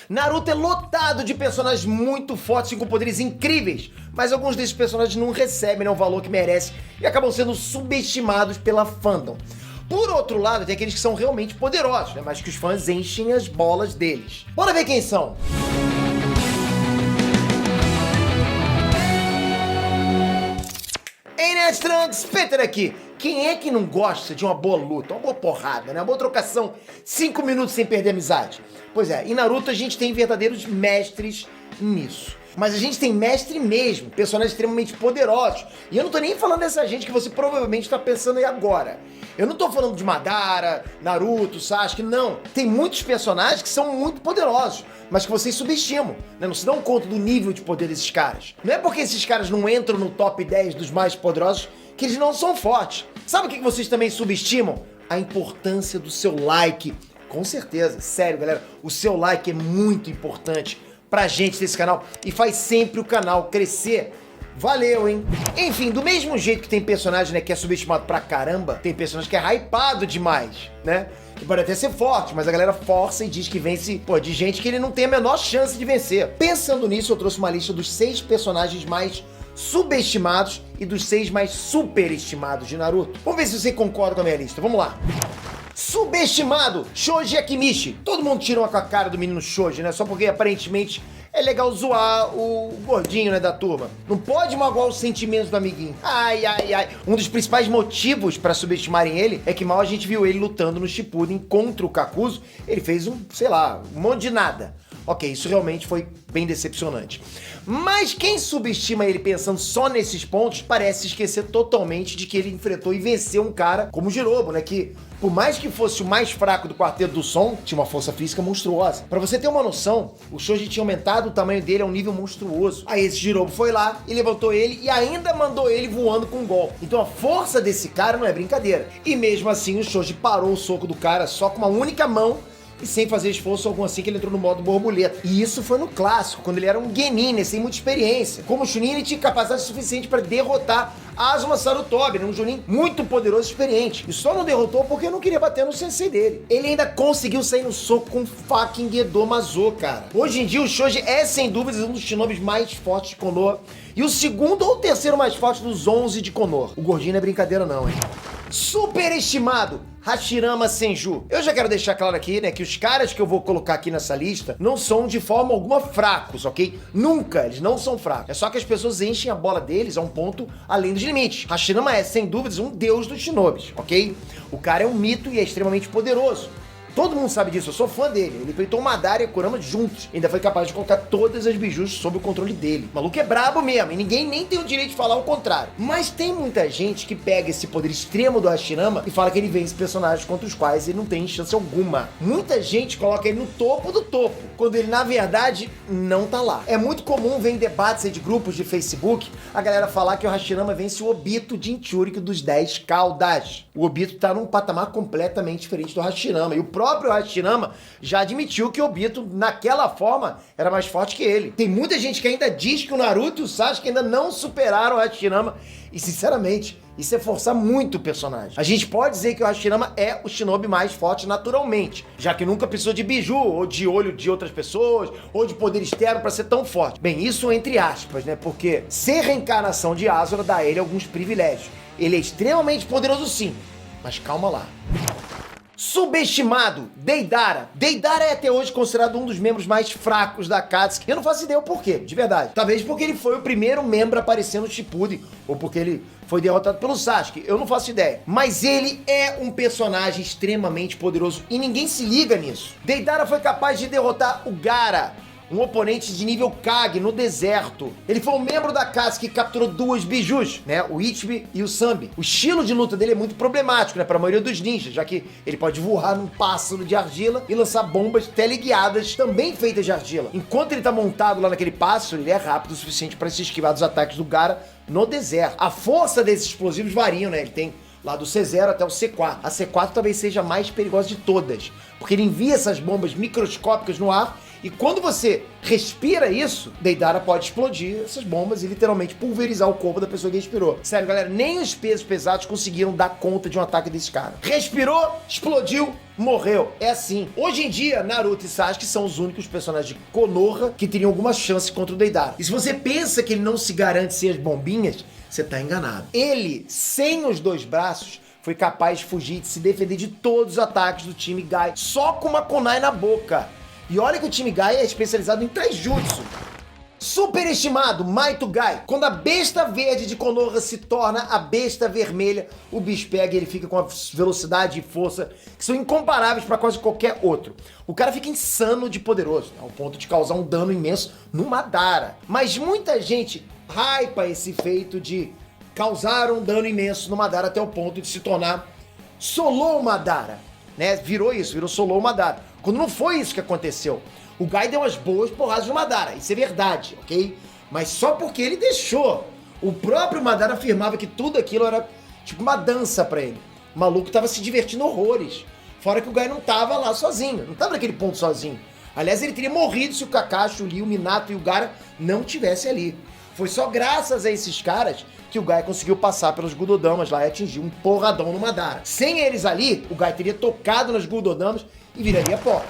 Naruto é lotado de personagens muito fortes e com poderes incríveis, mas alguns desses personagens não recebem, né, o valor que merecem e acabam sendo subestimados pela fandom. Por outro lado, tem aqueles que são realmente poderosos, né, mas que os fãs enchem as bolas deles. Bora ver quem são! Ei, Nerd Trunks, Peter aqui. Quem é que não gosta de uma boa luta, uma boa porrada, né? Uma boa trocação, 5 minutos sem perder a amizade? Pois é, em Naruto a gente tem verdadeiros mestres nisso. Mas a gente tem mestre mesmo, personagens extremamente poderosos. E eu não tô nem falando dessa gente que você provavelmente tá pensando aí agora. Eu não tô falando de Madara, Naruto, Sasuke, não. Tem muitos personagens que são muito poderosos, mas que vocês subestimam, né? Não se dão conta do nível de poder desses caras. Não é porque esses caras não entram no top 10 dos mais poderosos que eles não são fortes. Sabe o que vocês também subestimam? A importância do seu like. Com certeza, sério, galera, o seu like é muito importante pra gente desse canal e faz sempre o canal crescer. Valeu, hein? Enfim, do mesmo jeito que tem personagem, né, que é subestimado pra caramba, tem personagem que é hypado demais, né? Que pode até ser forte, mas a galera força e diz que vence, pô, de gente que ele não tem a menor chance de vencer. Pensando nisso, eu trouxe uma lista dos 6 personagens mais subestimados e dos 6 mais superestimados de Naruto. Vamos ver se você concorda com a minha lista. Vamos lá. Subestimado, Shoji Akimichi. Todo mundo tirou com a cara do menino Shoji, né? Só porque aparentemente é legal zoar o gordinho, né, da turma. Não pode magoar os sentimentos do amiguinho. Ai, ai, ai. Um dos principais motivos pra subestimarem ele é que mal a gente viu ele lutando no Shippuden contra o Kakuzu. Ele fez sei lá, um monte de nada. Ok, isso realmente foi bem decepcionante. Mas quem subestima ele pensando só nesses pontos, parece esquecer totalmente de que ele enfrentou e venceu um cara como o Jirobo, né? Que, por mais que fosse o mais fraco do quarteto do som, tinha uma força física monstruosa. Pra você ter uma noção, o Shoji tinha aumentado o tamanho dele a um nível monstruoso. Aí esse Jirobo foi lá e levantou ele e ainda mandou ele voando com um golpe. Então a força desse cara não é brincadeira. E mesmo assim o Shoji parou o soco do cara só com uma única mão e sem fazer esforço algum, assim que ele entrou no modo borboleta. E isso foi no clássico, quando ele era um genin, né, sem muita experiência. Como Chunin, ele tinha capacidade suficiente para derrotar Asuma Sarutobi, né, um Chunin muito poderoso e experiente. E só não derrotou porque não queria bater no sensei dele. Ele ainda conseguiu sair no soco com fucking Gedo Mazo, cara. Hoje em dia o Shoji é sem dúvidas um dos shinobis mais fortes de Konoha e o segundo ou terceiro mais forte dos 11 de Konoha. O gordinho não é brincadeira não, hein. Superestimado, Hashirama Senju. Eu já quero deixar claro aqui, né, que os caras que eu vou colocar aqui nessa lista não são de forma alguma fracos, ok? Nunca, eles não são fracos. É só que as pessoas enchem a bola deles a um ponto além dos limites. Hashirama é, sem dúvidas, um deus dos shinobis, ok? O cara é um mito e é extremamente poderoso. Todo mundo sabe disso, eu sou fã dele. Ele enfrentou Madara e Kurama juntos. Ainda foi capaz de colocar todas as bijus sob o controle dele. O maluco é brabo mesmo, e ninguém nem tem o direito de falar o contrário. Mas tem muita gente que pega esse poder extremo do Hashirama e fala que ele vence personagens contra os quais ele não tem chance alguma. Muita gente coloca ele no topo do topo, quando ele, na verdade, não tá lá. É muito comum ver em debates aí de grupos de Facebook a galera falar que o Hashirama vence o Obito Jinchuriki dos 10 Caudas. O Obito tá num patamar completamente diferente do Hashirama. E o próprio Hashirama já admitiu que o Obito, naquela forma, era mais forte que ele. Tem muita gente que ainda diz que o Naruto e o Sasuke ainda não superaram o Hashirama. E, sinceramente, isso é forçar muito o personagem. A gente pode dizer que o Hashirama é o shinobi mais forte naturalmente, já que nunca precisou de biju, ou de olho de outras pessoas, ou de poder externo pra ser tão forte. Bem, isso entre aspas, né? Porque ser reencarnação de Asura dá a ele alguns privilégios. Ele é extremamente poderoso sim, mas calma lá. Subestimado, Deidara. Deidara é até hoje considerado um dos membros mais fracos da Akatsuki. Eu não faço ideia o porquê, de verdade. Talvez porque ele foi o primeiro membro a aparecer no Shippuden, ou porque ele foi derrotado pelo Sasuke. Eu não faço ideia. Mas ele é um personagem extremamente poderoso e ninguém se liga nisso. Deidara foi capaz de derrotar o Gaara, um oponente de nível Kage no deserto. Ele foi um membro da Akatsuki que capturou 2 bijus, né? O Ichibi e o Sambi. O estilo de luta dele é muito problemático, né? Para a maioria dos ninjas, já que ele pode voar num pássaro de argila e lançar bombas teleguiadas também feitas de argila. Enquanto ele tá montado lá naquele pássaro, ele é rápido o suficiente para se esquivar dos ataques do Gaara no deserto. A força desses explosivos variam, né? Ele tem lá do C0 até o C4. A C4 talvez seja a mais perigosa de todas, porque ele envia essas bombas microscópicas no ar E quando você respira isso, Deidara pode explodir essas bombas e literalmente pulverizar o corpo da pessoa que respirou. Sério, galera, nem os pesos pesados conseguiram dar conta de um ataque desse cara. Respirou, explodiu, morreu. É assim. Hoje em dia, Naruto e Sasuke são os únicos personagens de Konoha que teriam alguma chance contra o Deidara. E se você pensa que ele não se garante sem as bombinhas, você tá enganado. Ele, sem os dois braços, foi capaz de fugir e de se defender de todos os ataques do time Gai, só com uma kunai na boca. E olha que o time Gai é especializado em taijutsu. Superestimado, Maito Gai. Quando a besta verde de Konoha se torna a besta vermelha, o bicho pega e ele fica com a velocidade e força que são incomparáveis para quase qualquer outro. O cara fica insano de poderoso, né, ao ponto de causar um dano imenso no Madara. Mas muita gente hypa esse feito de causar um dano imenso no Madara até o ponto de se tornar Solou Madara, né? Virou isso, virou Solou Madara. Quando não foi isso que aconteceu. O Gai deu umas boas porradas no Madara, isso é verdade, ok? Mas só porque ele deixou. O próprio Madara afirmava que tudo aquilo era tipo uma dança pra ele. O maluco tava se divertindo horrores. Fora que o Gai não tava lá sozinho, não tava naquele ponto sozinho. Aliás, ele teria morrido se o Kakashi, o Lee, o Minato e o Gaara não tivessem ali. Foi só graças a esses caras que o Gai conseguiu passar pelos Gudodamas lá e atingir um porradão no Madara. Sem eles ali, o Gai teria tocado nas Gudodamas e viraria pó.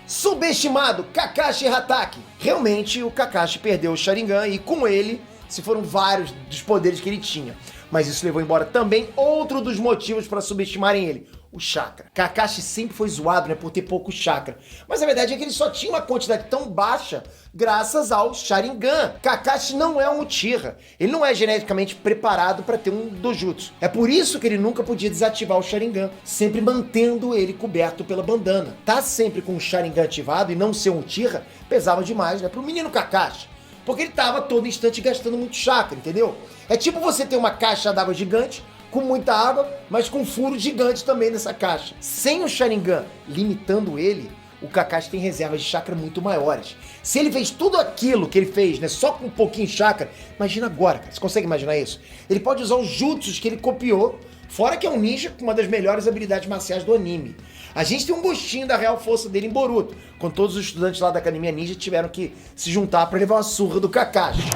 Subestimado, Kakashi Hatake. Realmente, o Kakashi perdeu o Sharingan e com ele se foram vários dos poderes que ele tinha. Mas isso levou embora também outro dos motivos para subestimarem ele, o chakra. Kakashi sempre foi zoado, né, por ter pouco chakra. Mas a verdade é que ele só tinha uma quantidade tão baixa graças ao Sharingan. Kakashi não é um Uchiha. Ele não é geneticamente preparado para ter um dojutsu. É por isso que ele nunca podia desativar o Sharingan, sempre mantendo ele coberto pela bandana. Tá sempre com o Sharingan ativado e não ser um Uchiha pesava demais, né, pro menino Kakashi. Porque ele tava todo instante gastando muito chakra, entendeu? É tipo você ter uma caixa d'água gigante com muita água, mas com um furo gigante também nessa caixa. Sem o Sharingan limitando ele, o Kakashi tem reservas de chakra muito maiores. Se ele fez tudo aquilo que ele fez, né, só com um pouquinho de chakra, imagina agora, cara. Você consegue imaginar isso? Ele pode usar os jutsus que ele copiou, fora que é um ninja com uma das melhores habilidades marciais do anime. A gente tem um gostinho da real força dele em Boruto, quando todos os estudantes lá da Academia Ninja tiveram que se juntar para levar uma surra do Kakashi.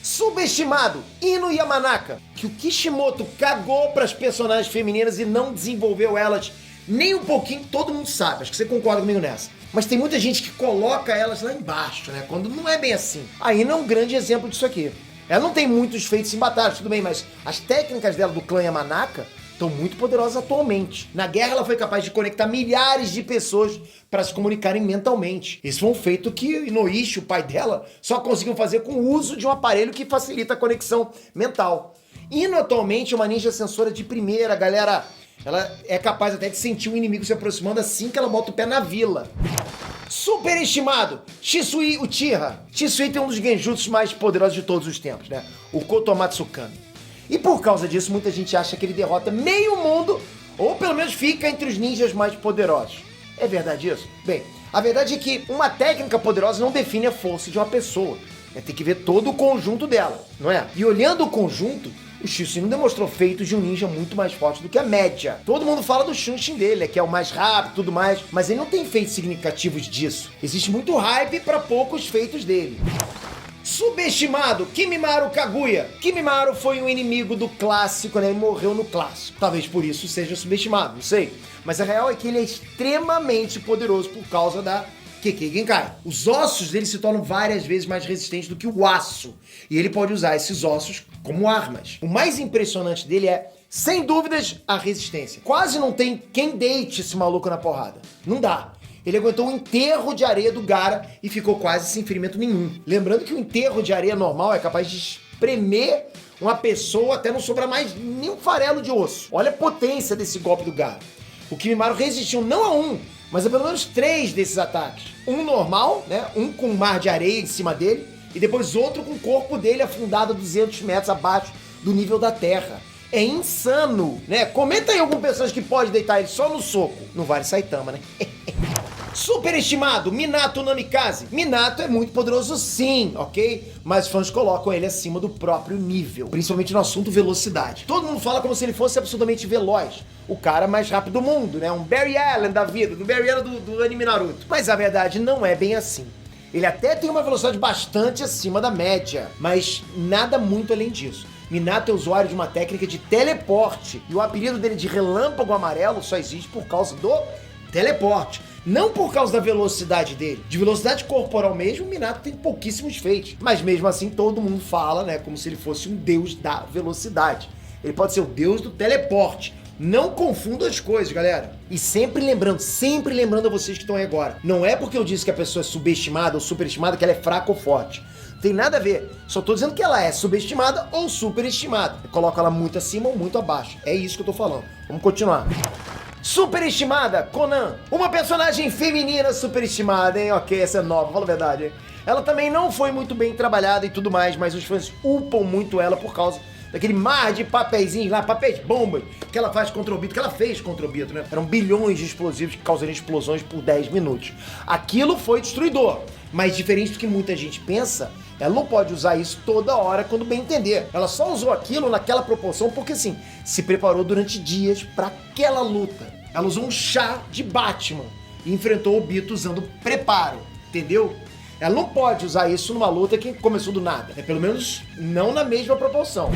Subestimado, Ino Yamanaka, que o Kishimoto cagou para as personagens femininas e não desenvolveu elas nem um pouquinho, todo mundo sabe, acho que você concorda comigo nessa. Mas tem muita gente que coloca elas lá embaixo, né, quando não é bem assim. A Ino é um grande exemplo disso aqui. Ela não tem muitos feitos em batalha, tudo bem, mas as técnicas dela do clã Yamanaka estão muito poderosas atualmente. Na guerra ela foi capaz de conectar milhares de pessoas para se comunicarem mentalmente. Esse foi um feito que Inoishi, o pai dela, só conseguiu fazer com o uso de um aparelho que facilita a conexão mental. Ino atualmente é uma ninja sensora de primeira, galera. Ela é capaz até de sentir o inimigo se aproximando assim que ela bota o pé na vila. Superestimado, Shisui Uchiha. Shisui tem um dos genjutsus mais poderosos de todos os tempos, né? O Kotomatsukami. E por causa disso, muita gente acha que ele derrota meio mundo, ou pelo menos fica entre os ninjas mais poderosos. É verdade isso? Bem, a verdade é que uma técnica poderosa não define a força de uma pessoa. Tem que ver todo o conjunto dela, não é? E olhando o conjunto, o Shisui não demonstrou feitos de um ninja muito mais forte do que a média. Todo mundo fala do Shunshin dele, que é o mais rápido e tudo mais, mas ele não tem feitos significativos disso. Existe muito hype para poucos feitos dele. Subestimado, Kimimaro Kaguya. Kimimaro foi um inimigo do clássico, né? Ele morreu no clássico. Talvez por isso seja subestimado, não sei. Mas a real é que ele é extremamente poderoso por causa da Kekkei Genkai. Os ossos dele se tornam várias vezes mais resistentes do que o aço. E ele pode usar esses ossos como armas. O mais impressionante dele é, sem dúvidas, a resistência. Quase não tem quem deite esse maluco na porrada. Não dá. Ele aguentou um enterro de areia do Gaara e ficou quase sem ferimento nenhum. Lembrando que o enterro de areia normal é capaz de espremer uma pessoa até não sobrar mais nem um farelo de osso. Olha a potência desse golpe do Gaara. O Kimimaro resistiu não a um, mas a pelo menos 3 desses ataques. Um normal, né? Um com um mar de areia em cima dele, e depois outro com o corpo dele afundado a 200 metros abaixo do nível da terra. É insano, né? Comenta aí algum personagem que pode deitar ele só no soco. Não vale Saitama, né? Superestimado, Minato Namikaze. Minato é muito poderoso sim, ok? Mas os fãs colocam ele acima do próprio nível, principalmente no assunto velocidade. Todo mundo fala como se ele fosse absolutamente veloz. O cara mais rápido do mundo, né? Um Barry Allen da vida, do Barry Allen do anime Naruto. Mas a verdade não é bem assim. Ele até tem uma velocidade bastante acima da média, mas nada muito além disso. Minato é usuário de uma técnica de teleporte, e o apelido dele de Relâmpago Amarelo só existe por causa do teleporte. Não por causa da velocidade dele. De velocidade corporal mesmo, o Minato tem pouquíssimos feitos. Mas mesmo assim, todo mundo fala, né? Como se ele fosse um deus da velocidade. Ele pode ser o deus do teleporte. Não confunda as coisas, galera. E sempre lembrando a vocês que estão aí agora. Não é porque eu disse que a pessoa é subestimada ou superestimada que ela é fraca ou forte. Não tem nada a ver. Só tô dizendo que ela é subestimada ou superestimada. Eu coloco ela muito acima ou muito abaixo. É isso que eu tô falando. Vamos continuar. Superestimada, Conan. Uma personagem feminina superestimada, hein? Ok, essa é nova, fala a verdade, hein? Ela também não foi muito bem trabalhada e tudo mais, mas os fãs upam muito ela por causa daquele mar de papeizinhos lá, papéis bombas que ela faz contra o Obito, que ela fez contra o Obito, né? Eram bilhões de explosivos que causariam explosões por 10 minutos. Aquilo foi destruidor, mas diferente do que muita gente pensa, ela não pode usar isso toda hora quando bem entender. Ela só usou aquilo naquela proporção porque, assim, se preparou durante dias para aquela luta. Ela usou um chá de Batman e enfrentou o Obito usando preparo, entendeu? Ela não pode usar isso numa luta que começou do nada. É pelo menos não na mesma proporção.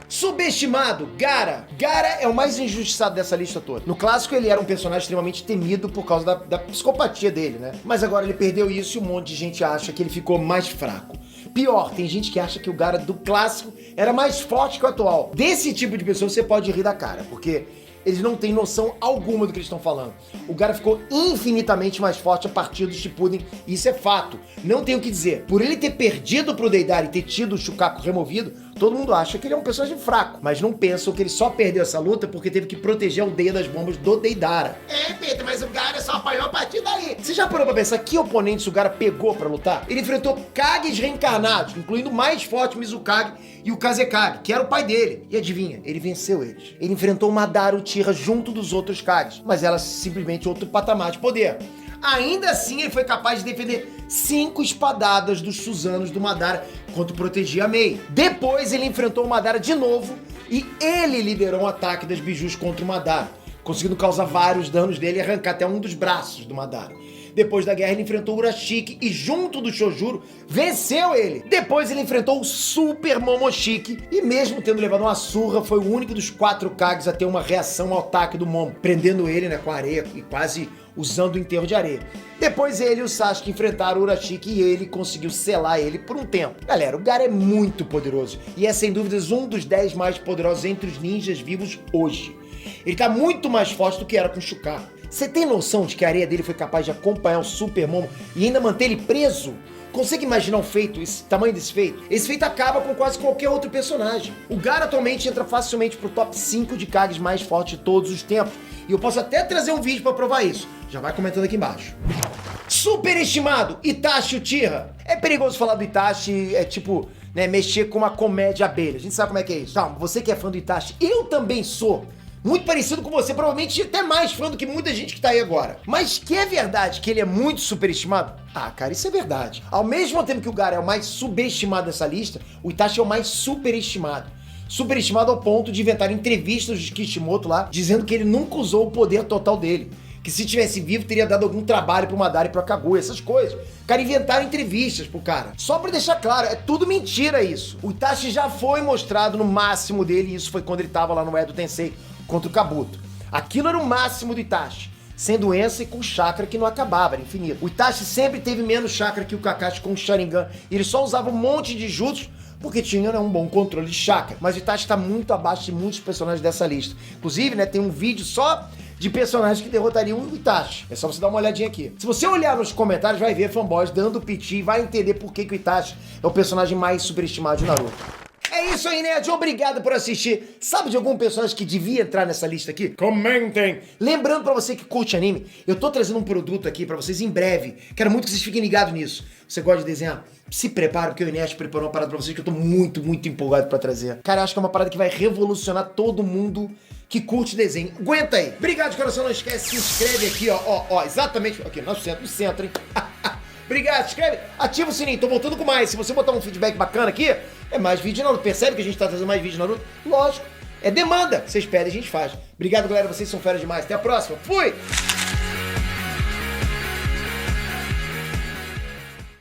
Subestimado, Gaara. Gaara é o mais injustiçado dessa lista toda. No clássico ele era um personagem extremamente temido por causa da psicopatia dele, né? Mas agora ele perdeu isso e um monte de gente acha que ele ficou mais fraco. Pior, tem gente que acha que o Gaara do clássico era mais forte que o atual. Desse tipo de pessoa você pode rir da cara, porque eles não têm noção alguma do que eles estão falando. O Gaara ficou infinitamente mais forte a partir do Shippuden, e isso é fato. Não tem o que dizer. Por ele ter perdido pro Deidara e ter tido o Shukaku removido, todo mundo acha que ele é um personagem fraco, mas não pensam que ele só perdeu essa luta porque teve que proteger a aldeia das bombas do Deidara. É, Peter, mas o Gaara só apanhou a partir daí. Você já parou pra pensar que oponentes o Gaara pegou pra lutar? Ele enfrentou Kages reencarnados, incluindo o mais forte Mizukage e o Kazekage, que era o pai dele. E adivinha, ele venceu eles. Ele enfrentou Madara Uchiha junto dos outros Kages, mas ela simplesmente outro patamar de poder. Ainda assim, ele foi capaz de defender 5 espadadas dos Suzanos do Madara enquanto protegia a Mei. Depois ele enfrentou o Madara de novo e ele liderou um ataque das Bijus contra o Madara, conseguindo causar vários danos dele e arrancar até um dos braços do Madara. Depois da guerra ele enfrentou o Urashiki e junto do Chojuro venceu ele. Depois ele enfrentou o Super Momoshiki e mesmo tendo levado uma surra foi o único dos 4 Kages a ter uma reação ao ataque do Momo, prendendo ele, né, com a areia e quase usando o enterro de areia. Depois ele e o Sasuke enfrentaram o Urashiki e ele conseguiu selar ele por um tempo. Galera, o Gaara é muito poderoso e é sem dúvidas um dos 10 mais poderosos entre os ninjas vivos hoje. Ele tá muito mais forte do que era com o Shukaku. Você tem noção de que a areia dele foi capaz de acompanhar o Super Momo e ainda manter ele preso? Consegue imaginar o feito, esse tamanho desse feito? Esse feito acaba com quase qualquer outro personagem. O Gaara atualmente entra facilmente pro top 5 de Kages mais fortes de todos os tempos. E eu posso até trazer um vídeo pra provar isso. Já vai comentando aqui embaixo. Superestimado, Itachi Uchiha. É perigoso falar do Itachi, é tipo, né, mexer com uma comédia abelha. A gente sabe como é que é isso. Calma, você que é fã do Itachi, eu também sou. Muito parecido com você, provavelmente até mais fã do que muita gente que tá aí agora. Mas que é verdade que ele é muito superestimado? Ah, cara, isso é verdade. Ao mesmo tempo que o Gaara é o mais subestimado dessa lista, o Itachi é o mais superestimado. Superestimado ao ponto de inventar entrevistas de Kishimoto lá, dizendo que ele nunca usou o poder total dele. Que se tivesse vivo, teria dado algum trabalho pro Madara e pro Kaguya, essas coisas. O cara inventaram entrevistas pro cara. Só pra deixar claro, é tudo mentira isso. O Itachi já foi mostrado no máximo dele, e isso foi quando ele tava lá no Edo Tensei contra o Kabuto. Aquilo era o máximo do Itachi, sem doença e com chakra que não acabava, era infinito. O Itachi sempre teve menos chakra que o Kakashi com o Sharingan, e ele só usava um monte de jutsu porque tinha, né, um bom controle de chakra. Mas o Itachi tá muito abaixo de muitos personagens dessa lista. Inclusive, né, tem um vídeo só de personagens que derrotariam o Itachi. É só você dar uma olhadinha aqui. Se você olhar nos comentários, vai ver fanboys dando piti e vai entender por que o Itachi é o personagem mais superestimado de Naruto. É isso aí, nerd. Obrigado por assistir. Sabe de algum personagem que devia entrar nessa lista aqui? Comentem! Lembrando pra você que curte anime, eu tô trazendo um produto aqui pra vocês em breve. Quero muito que vocês fiquem ligados nisso. Você gosta de desenhar? Se prepara, porque o Inês preparou uma parada pra vocês que eu tô muito empolgado pra trazer. Cara, eu acho que é uma parada que vai revolucionar todo mundo que curte desenho. Aguenta aí. Obrigado de coração, não esquece, se inscreve aqui, ó, exatamente aqui, no centro, hein? Obrigado, inscreve, ativa o sininho, tô voltando com mais. Se você botar um feedback bacana aqui, é mais vídeo de Naruto. Percebe que a gente tá trazendo mais vídeo de Naruto? Lógico, é demanda. Vocês pedem, a gente faz. Obrigado, galera, vocês são fera demais. Até a próxima. Fui!